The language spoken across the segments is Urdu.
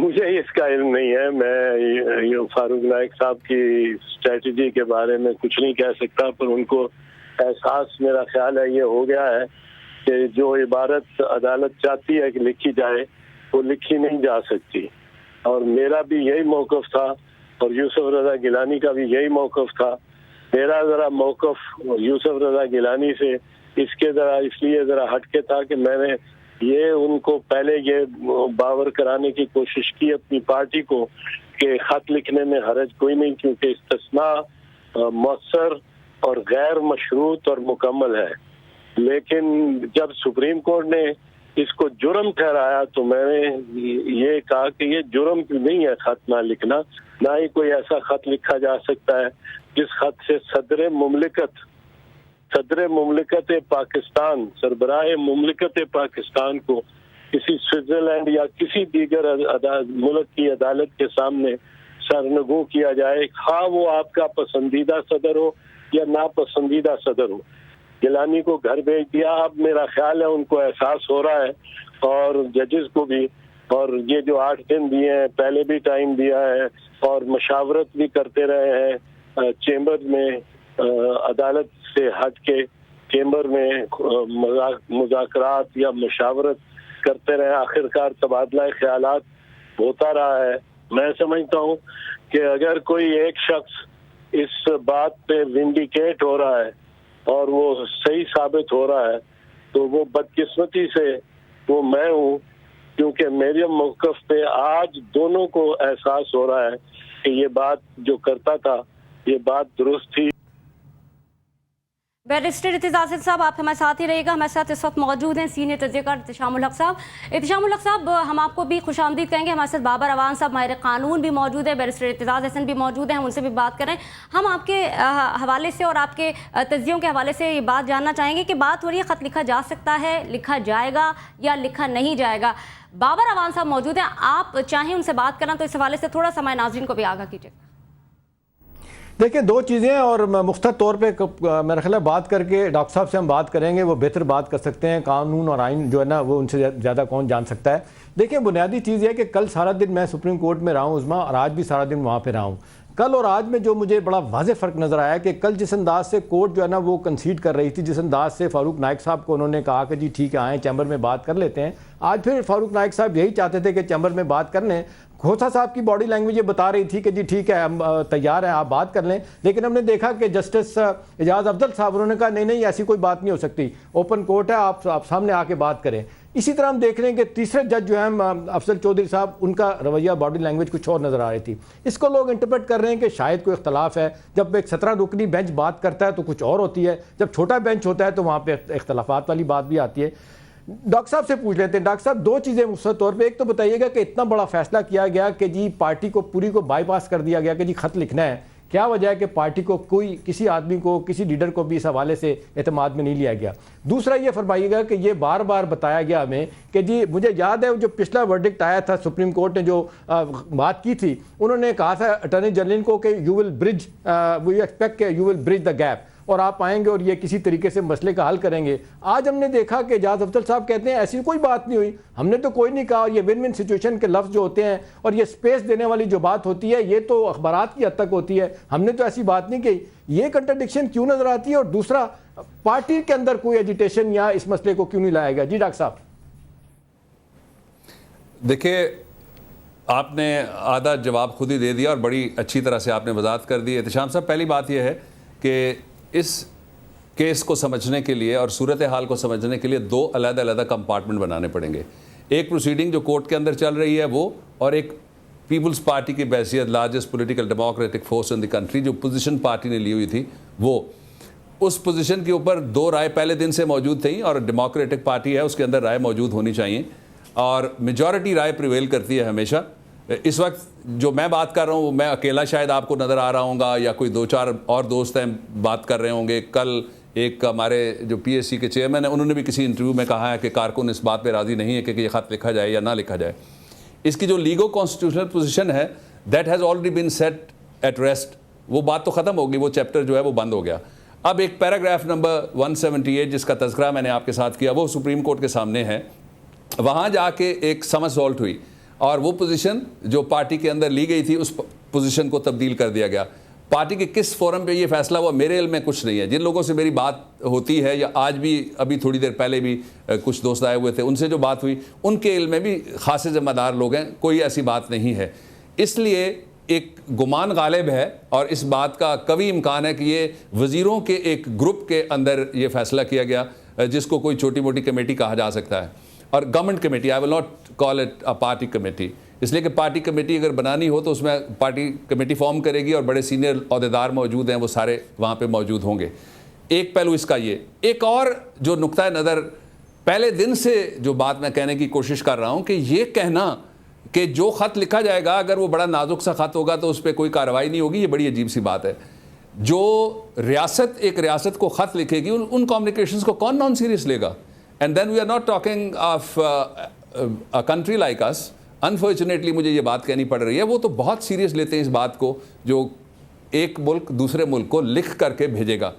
مجھے اس کا علم نہیں ہے. میں فاروق نائک صاحب کی اسٹریٹجی کے بارے میں کچھ نہیں کہہ سکتا, پر ان کو احساس میرا خیال ہے یہ ہو گیا ہے کہ جو عبارت عدالت چاہتی ہے کہ لکھی جائے وہ لکھی نہیں جا سکتی. اور میرا بھی یہی موقف تھا اور یوسف رضا گیلانی کا بھی یہی موقف تھا. میرا ذرا موقف یوسف رضا گیلانی سے اس لیے ذرا ہٹ کے تھا کہ میں نے یہ ان کو پہلے یہ باور کرانے کی کوشش کی اپنی پارٹی کو کہ خط لکھنے میں حرج کوئی نہیں, کیونکہ استثناء مؤثر اور غیر مشروط اور مکمل ہے. لیکن جب سپریم کورٹ نے اس کو جرم ٹھہرایا تو میں نے یہ کہا کہ یہ جرم نہیں ہے خط نہ لکھنا, نہ ہی کوئی ایسا خط لکھا جا سکتا ہے جس خط سے صدر مملکت پاکستان, سربراہ مملکت پاکستان کو کسی سوئٹزرلینڈ یا کسی دیگر ملک کی عدالت کے سامنے سرنگوں کیا جائے, خواہ وہ آپ کا پسندیدہ صدر ہو یا ناپسندیدہ صدر ہو. گیلانی کو گھر بھیج دیا. اب میرا خیال ہے ان کو احساس ہو رہا ہے اور ججز کو بھی, اور یہ جو 8 دن دیے ہیں پہلے بھی ٹائم دیا ہے اور مشاورت بھی کرتے رہے ہیں چیمبر میں, عدالت سے ہٹ کے چیمبر میں مذاکرات یا مشاورت کرتے رہے, آخرکار تبادلہ خیالات ہوتا رہا ہے. میں سمجھتا ہوں کہ اگر کوئی ایک شخص اس بات پہ ونڈیکیٹ ہو رہا ہے اور وہ صحیح ثابت ہو رہا ہے تو وہ بدقسمتی سے وہ میں ہوں, کیونکہ میرے موقف پہ آج دونوں کو احساس ہو رہا ہے کہ یہ بات جو کرتا تھا یہ بات درست تھی. بیرسٹر اعتزاز صاحب, آپ ہمارے ساتھ ہی رہے گا. ہمارے ساتھ اس وقت موجود ہیں سینئر تجزیہ کار احتشام الحق صاحب. احتشام الحق صاحب, ہم آپ کو بھی خوش آمدید کہیں گے. ہمارے ساتھ بابر اعوان صاحب ماہر قانون بھی موجود ہے, بیرسٹر اعتزاز احسن بھی موجود ہیں, ہم ان سے بھی بات کریں. ہم آپ کے حوالے سے اور آپ کے تجزیوں کے حوالے سے یہ بات جاننا چاہیں گے کہ بات ہو رہی ہے خط لکھا جا سکتا ہے, لکھا جائے گا یا لکھا نہیں جائے گا. بابر اعوان صاحب موجود ہیں, آپ چاہیں ان سے بات کرنا تو اس حوالے سے تھوڑا سا ہمارے ناظرین کو بھی آگاہ کیجیے. دیکھیں 2 چیزیں, اور مختصر طور پہ میرا خیال ہے بات کر کے ڈاکٹر صاحب سے ہم بات کریں گے, وہ بہتر بات کر سکتے ہیں. قانون اور آئین جو ہے نا وہ ان سے زیادہ کون جان سکتا ہے. دیکھیں بنیادی چیز یہ کہ کل سارا دن میں سپریم کورٹ میں رہا ہوں عظمیٰ, اور آج بھی سارا دن وہاں پہ رہا ہوں. کل اور آج میں جو مجھے بڑا واضح فرق نظر آیا کہ کل جس انداز سے کورٹ جو ہے نا وہ کنسیڈ کر رہی تھی, جس انداز سے فاروق نائک صاحب کو انہوں نے کہا کہ جی ٹھیک ہے آئیں چیمبر میں بات کر لیتے ہیں, آج پھر فاروق نائک صاحب یہی چاہتے تھے کہ چیمبر میں بات کر لیں. کھوسا صاحب کی باڈی لینگویج یہ بتا رہی تھی کہ جی ٹھیک ہے ہم تیار ہیں آپ بات کر لیں, لیکن ہم نے دیکھا کہ جسٹس اعجاز افضل صاحب انہوں نے کہا نہیں ایسی کوئی بات نہیں ہو سکتی, اوپن کورٹ ہے, آپ سامنے آ کے بات کریں. اسی طرح ہم دیکھ رہے ہیں کہ تیسرے جج جو ہیں افضل چودھری صاحب, ان کا رویہ باڈی لینگویج کچھ اور نظر آ رہی تھی. اس کو لوگ انٹرپریٹ کر رہے ہیں کہ شاید کوئی اختلاف ہے. جب ایک 17 رکنی بینچ بات کرتا ہے تو کچھ اور ہوتی ہے, جب چھوٹا بینچ ہوتا ہے تو وہاں پہ اختلافات والی بات بھی آتی ہے. ڈاکٹر صاحب سے پوچھ لیتے ہیں. ڈاکٹر صاحب 2 چیزیں مختصر طور پہ, ایک تو بتائیے گا کہ اتنا بڑا فیصلہ کیا گیا کہ جی پارٹی کو پوری کو بائی پاس کر دیا گیا کہ جی خط لکھنا ہے, کیا وجہ ہے کہ پارٹی کو کوئی کسی آدمی کو کسی لیڈر کو بھی اس حوالے سے اعتماد میں نہیں لیا گیا؟ دوسرا یہ فرمائیے گا کہ یہ بار بار بتایا گیا ہمیں کہ جی مجھے یاد ہے جو پچھلا ورڈکٹ آیا تھا سپریم کورٹ نے جو بات کی تھی, انہوں نے کہا تھا اٹارنی جنرل کو کہ you will bridge we expect کہ you will bridge the gap, اور آپ آئیں گے اور یہ کسی طریقے سے مسئلے کا حل کریں گے. آج ہم نے دیکھا کہ اعجاز افضل صاحب کہتے ہیں ایسی کوئی بات نہیں ہوئی, ہم نے تو کوئی نہیں کہا. اور یہ ون ون سچویشن کے لفظ جو ہوتے ہیں اور یہ سپیس دینے والی جو بات ہوتی ہے یہ تو اخبارات کی حد تک ہوتی ہے, ہم نے تو ایسی بات نہیں کہی. یہ کنٹرڈکشن کیوں نظر آتی ہے؟ اور دوسرا پارٹی کے اندر کوئی ایجیٹیشن یا اس مسئلے کو کیوں نہیں لایا گیا؟ جی ڈاکٹر صاحب. دیکھیں آپ نے آدھا جواب خود ہی دے دیا اور بڑی اچھی طرح سے آپ نے وضاحت کر دی. احتشام صاحب پہلی بات یہ ہے کہ اس کیس کو سمجھنے کے لیے اور صورتحال کو سمجھنے کے لیے 2 علیحدہ کمپارٹمنٹ بنانے پڑیں گے. ایک پروسیڈنگ جو کورٹ کے اندر چل رہی ہے وہ, اور ایک پیپلز پارٹی کی بحیثیت لارجسٹ پولیٹیکل ڈیموکریٹک فورس ان دی کنٹری جو پوزیشن پارٹی نے لی ہوئی تھی, وہ اس پوزیشن کے اوپر 2 رائے پہلے دن سے موجود تھیں, اور ڈیموکریٹک پارٹی ہے اس کے اندر رائے موجود ہونی چاہیے, اور میجورٹی رائے پریویل کرتی ہے ہمیشہ. اس وقت جو میں بات کر رہا ہوں میں اکیلا شاید آپ کو نظر آ رہا ہوں گا, یا کوئی 2-4 اور دوست ہیں بات کر رہے ہوں گے. کل ایک ہمارے جو پی ایس سی کے چیئرمین ہیں انہوں نے بھی کسی انٹرویو میں کہا ہے کہ کارکن اس بات پہ راضی نہیں ہے کہ یہ خط لکھا جائے یا نہ لکھا جائے. اس کی جو لیگو کانسٹیٹیوشنل پوزیشن ہے that has already been set at rest, وہ بات تو ختم ہوگی, وہ چیپٹر جو ہے وہ بند ہو گیا. اب ایک پیراگراف نمبر 178 جس کا تذکرہ میں نے آپ کے ساتھ کیا وہ سپریم کورٹ کے سامنے ہے. وہاں جا کے ایک سمرسالٹ ہوئی. اور وہ پوزیشن جو پارٹی کے اندر لی گئی تھی اس پوزیشن کو تبدیل کر دیا گیا. پارٹی کے کس فورم پہ یہ فیصلہ ہوا میرے علم میں کچھ نہیں ہے. جن لوگوں سے میری بات ہوتی ہے یا آج بھی ابھی تھوڑی دیر پہلے بھی کچھ دوست آئے ہوئے تھے ان سے جو بات ہوئی ان کے علم میں بھی خاصے ذمہ دار لوگ ہیں, کوئی ایسی بات نہیں ہے. اس لیے ایک گمان غالب ہے اور اس بات کا قوی امکان ہے کہ یہ وزیروں کے ایک گروپ کے اندر یہ فیصلہ کیا گیا جس کو کوئی چھوٹی موٹی کمیٹی کہا جا سکتا ہے, اور government committee. I will not call it a party committee, اس لیے کہ پارٹی کمیٹی اگر بنانی ہو تو اس میں پارٹی کمیٹی فارم کرے گی اور بڑے سینئر عہدیدار موجود ہیں, وہ سارے وہاں پہ موجود ہوں گے. ایک پہلو اس کا یہ. ایک اور جو نقطہ نظر پہلے دن سے جو بات میں کہنے کی کوشش کر رہا ہوں کہ یہ کہنا کہ جو خط لکھا جائے گا اگر وہ بڑا نازک سا خط ہوگا تو اس پہ کوئی کارروائی نہیں ہوگی, یہ بڑی عجیب سی بات ہے. جو ایک ریاست کو خط لکھے گی ان کمیونیکیشنز کو کون نان سیریس لے گا؟ And then we are not talking of a country like us. Unfortunately مجھے یہ بات کہنی پڑ رہی ہے, وہ تو بہت سیریس لیتے ہیں اس بات کو جو ایک ملک دوسرے ملک کو لکھ کر کے بھیجے گا.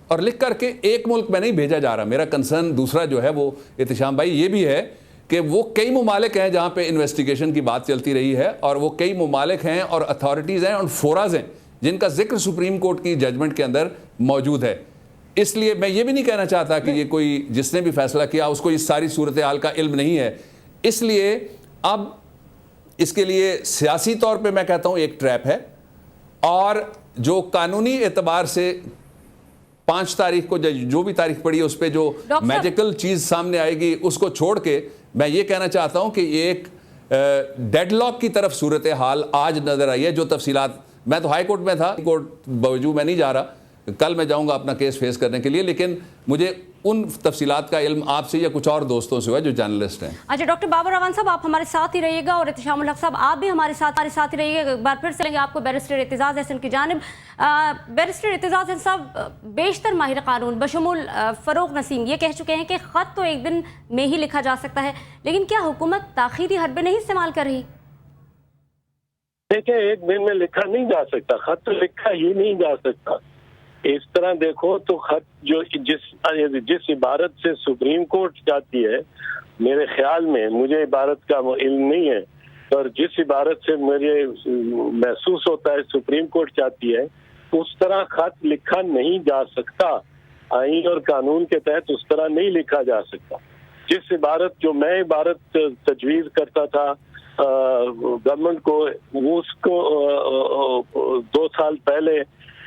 اور لکھ کر کے ایک ملک میں نہیں بھیجا جا رہا. میرا کنسرن دوسرا جو ہے وہ احتشام بھائی یہ بھی ہے کہ وہ کئی ممالک ہیں جہاں پہ انویسٹیگیشن کی بات چلتی رہی ہے, اور وہ کئی ممالک ہیں اور اتھارٹیز ہیں اور فوراز ہیں جن کا ذکر سپریم کورٹ کی ججمنٹ کے اندر موجود ہے. اس لیے میں یہ بھی نہیں کہنا چاہتا کہ یہ کوئی جس نے بھی فیصلہ کیا اس کو اس ساری صورتحال کا علم نہیں ہے. اس لیے اب اس کے لیے سیاسی طور پہ میں کہتا ہوں ایک ٹریپ ہے, اور جو قانونی اعتبار سے 5 تاریخ کو جو بھی تاریخ پڑی ہے اس پہ جو میجیکل چیز سامنے آئے گی اس کو چھوڑ کے میں یہ کہنا چاہتا ہوں کہ ایک ڈیڈ لاک کی طرف صورتحال آج نظر آئی ہے. جو تفصیلات, میں تو ہائی کورٹ میں تھا, کورٹ باوجود میں نہیں جا رہا, کل میں جاؤں گا اپنا کیس فیس کرنے کے لیے, لیکن مجھے ان تفصیلات کا علم آپ سے یا کچھ اور دوستوں سے ہوا جو جرنلسٹ ہیں. اچھا ڈاکٹر بابر اعوان صاحب آپ ہمارے ساتھ ہی رہیے گا, اور احتشام الحق صاحب آپ بھی ہمارے ساتھ ہی رہیے گا. ایک بار پھر سے لیں گے آپ کو بیرسٹر اعتزاز احسن کی جانب. بیرسٹر اعتزاز احسن صاحب, بیشتر ماہر قانون بشمول فروغ نسیم یہ کہہ چکے ہیں کہ خط تو ایک دن میں ہی لکھا جا سکتا ہے, لیکن کیا حکومت تاخیری حربے نہیں استعمال کر رہی؟ دیکھیں ایک دن میں لکھا نہیں جا سکتا, خط تو لکھا ہی نہیں جا سکتا. اس طرح دیکھو تو خط جو جس عبارت سے سپریم کورٹ جاتی ہے, میرے خیال میں, مجھے عبارت کا علم نہیں ہے, اور جس عبارت سے مجھے محسوس ہوتا ہے سپریم کورٹ جاتی ہے, اس طرح خط لکھا نہیں جا سکتا. آئین اور قانون کے تحت اس طرح نہیں لکھا جا سکتا. جس عبارت جو میں عبارت تجویز کرتا تھا گورنمنٹ کو, اس کو 2 سال پہلے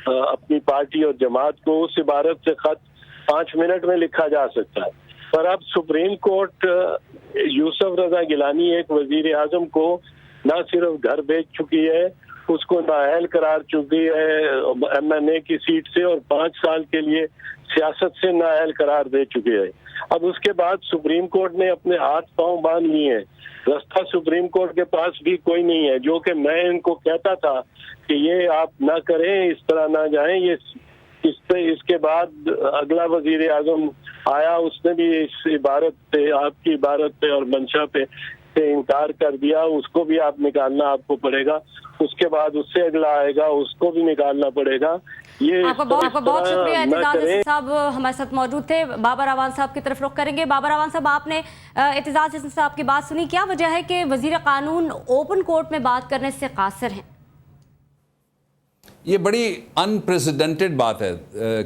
اپنی پارٹی اور جماعت کو اس عبارت سے خط 5 منٹ میں لکھا جا سکتا ہے. پر اب سپریم کورٹ یوسف رضا گیلانی ایک وزیر اعظم کو نہ صرف گھر بھیج چکی ہے, اس کو نااہل قرار چکی ہے MNA کی سیٹ سے, اور 5 سال کے لیے سیاست سے نااہل قرار دے چکی ہے. اب اس کے بعد سپریم کورٹ نے اپنے ہاتھ پاؤں باندھ لیے ہیں. رستہ سپریم کورٹ کے پاس بھی کوئی نہیں ہے, جو کہ میں ان کو کہتا تھا کہ یہ آپ نہ کریں, اس طرح نہ جائیں. اس کے بعد اگلا وزیر اعظم آیا, اس نے بھی اس عبارت پہ, آپ کی عبارت پہ اور منشا پہ سے انکار کر دیا. اس کو بھی آپ نکالنا آپ کو پڑے گا. اس کے بعد اس سے اگلا آئے گا, اس کو بھی نکالنا پڑے گا. یہ آپ کا بہت شکریہ. اعتزاز صاحب ہمارے ساتھ موجود تھے. بابر اعوان صاحب کی طرف رخ کریں گے. بابر اعوان صاحب, آپ نے اعتزاز صاحب کی بات سنی, کیا وجہ ہے کہ وزیر قانون اوپن کورٹ میں بات کرنے سے قاصر ہیں؟ یہ بڑی انپریسیڈنٹڈ بات ہے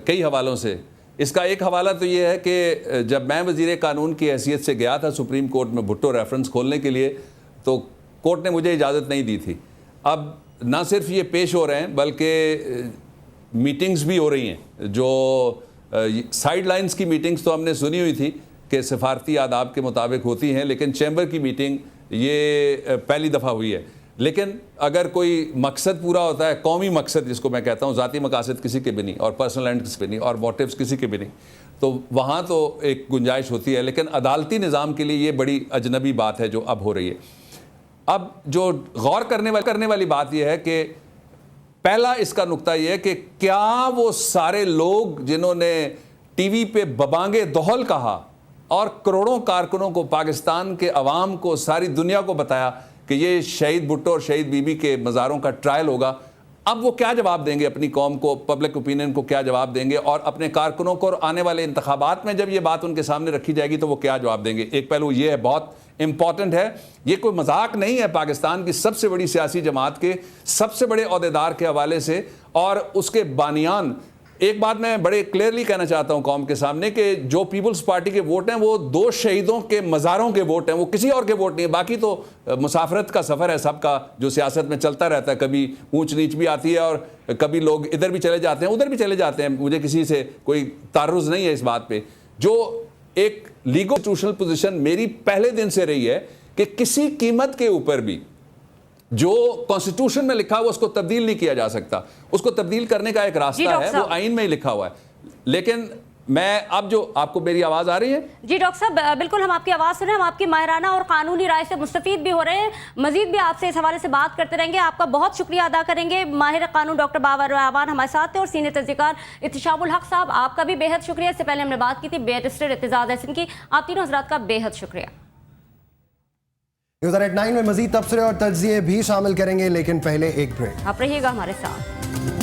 کئی حوالوں سے. اس کا ایک حوالہ تو یہ ہے کہ جب میں وزیر قانون کی حیثیت سے گیا تھا سپریم کورٹ میں بھٹو ریفرنس کھولنے کے لیے, تو کورٹ نے مجھے اجازت نہیں دی تھی. اب نہ صرف یہ پیش ہو رہے ہیں بلکہ میٹنگز بھی ہو رہی ہیں, جو سائیڈ لائنز کی میٹنگز تو ہم نے سنی ہوئی تھی کہ سفارتی آداب کے مطابق ہوتی ہیں, لیکن چیمبر کی میٹنگ یہ پہلی دفعہ ہوئی ہے. لیکن اگر کوئی مقصد پورا ہوتا ہے, قومی مقصد جس کو میں کہتا ہوں, ذاتی مقاصد کسی کے بھی نہیں اور پرسنل اینڈ کسی بھی نہیں اور موٹیوز کسی کے بھی نہیں, تو وہاں تو ایک گنجائش ہوتی ہے. لیکن عدالتی نظام کے لیے یہ بڑی اجنبی بات ہے جو اب ہو رہی ہے. اب جو غور کرنے والی بات یہ ہے کہ پہلا اس کا نقطہ یہ ہے کہ کیا وہ سارے لوگ جنہوں نے ٹی وی پہ ببانگے دہل کہا اور کروڑوں کارکنوں کو, پاکستان کے عوام کو, ساری دنیا کو بتایا کہ یہ شہید بھٹو اور شہید بی بی کے مزاروں کا ٹرائل ہوگا, اب وہ کیا جواب دیں گے اپنی قوم کو, پبلک اوپینین کو کیا جواب دیں گے, اور اپنے کارکنوں کو, اور آنے والے انتخابات میں جب یہ بات ان کے سامنے رکھی جائے گی تو وہ کیا جواب دیں گے. ایک پہلو یہ ہے بہت امپورٹنٹ ہے. یہ کوئی مذاق نہیں ہے پاکستان کی سب سے بڑی سیاسی جماعت کے سب سے بڑے عہدیدار کے حوالے سے اور اس کے بانیان. ایک بات میں بڑے کلیئرلی کہنا چاہتا ہوں قوم کے سامنے کہ جو پیپلز پارٹی کے ووٹ ہیں وہ 2 شہیدوں کے مزاروں کے ووٹ ہیں, وہ کسی اور کے ووٹ نہیں ہیں. باقی تو مسافرت کا سفر ہے سب کا جو سیاست میں چلتا رہتا ہے, کبھی اونچ نیچ بھی آتی ہے اور کبھی لوگ ادھر بھی چلے جاتے ہیں ادھر بھی چلے جاتے ہیں. مجھے کسی سے کوئی تعرض نہیں ہے اس بات پہ. جو ایک لیگل انسٹیٹیوشنل پوزیشن میری پہلے دن سے رہی ہے کہ کسی قیمت کے اوپر بھی جو کانسٹیٹیوشن میں لکھا ہوا اس کو تبدیل نہیں کیا جا سکتا. اس کو تبدیل کرنے کا ایک راستہ ہے, وہ آئین میں ہی لکھا ہوا ہے. لیکن میں اب جو آپ کو میری آواز آ رہی ہے؟ جی ڈاکٹر صاحب بالکل ہم آپ کی آواز سنیں, ہم آپ کی ماہرانہ اور قانونی رائے سے مستفید بھی ہو رہے ہیں. مزید بھی آپ سے اس حوالے سے بات کرتے رہیں گے. آپ کا بہت شکریہ ادا کریں گے. ماہر قانون ڈاکٹر بابر اعوان ہمارے ساتھ تھے اور سینئر تجزیہ کار احتشام الحق صاحب, آپ کا بھی بے حد شکریہ. اس سے پہلے ہم نے بات کی تھی بیرسٹر اعتزاز احسن کی. آپ تینوں حضرات کا بے حد شکریہ. نیوز 9 میں مزید تبصرے اور تجزیے بھی شامل کریں گے, لیکن پہلے ایک بریک. آپ رہیے گا ہمارے ساتھ.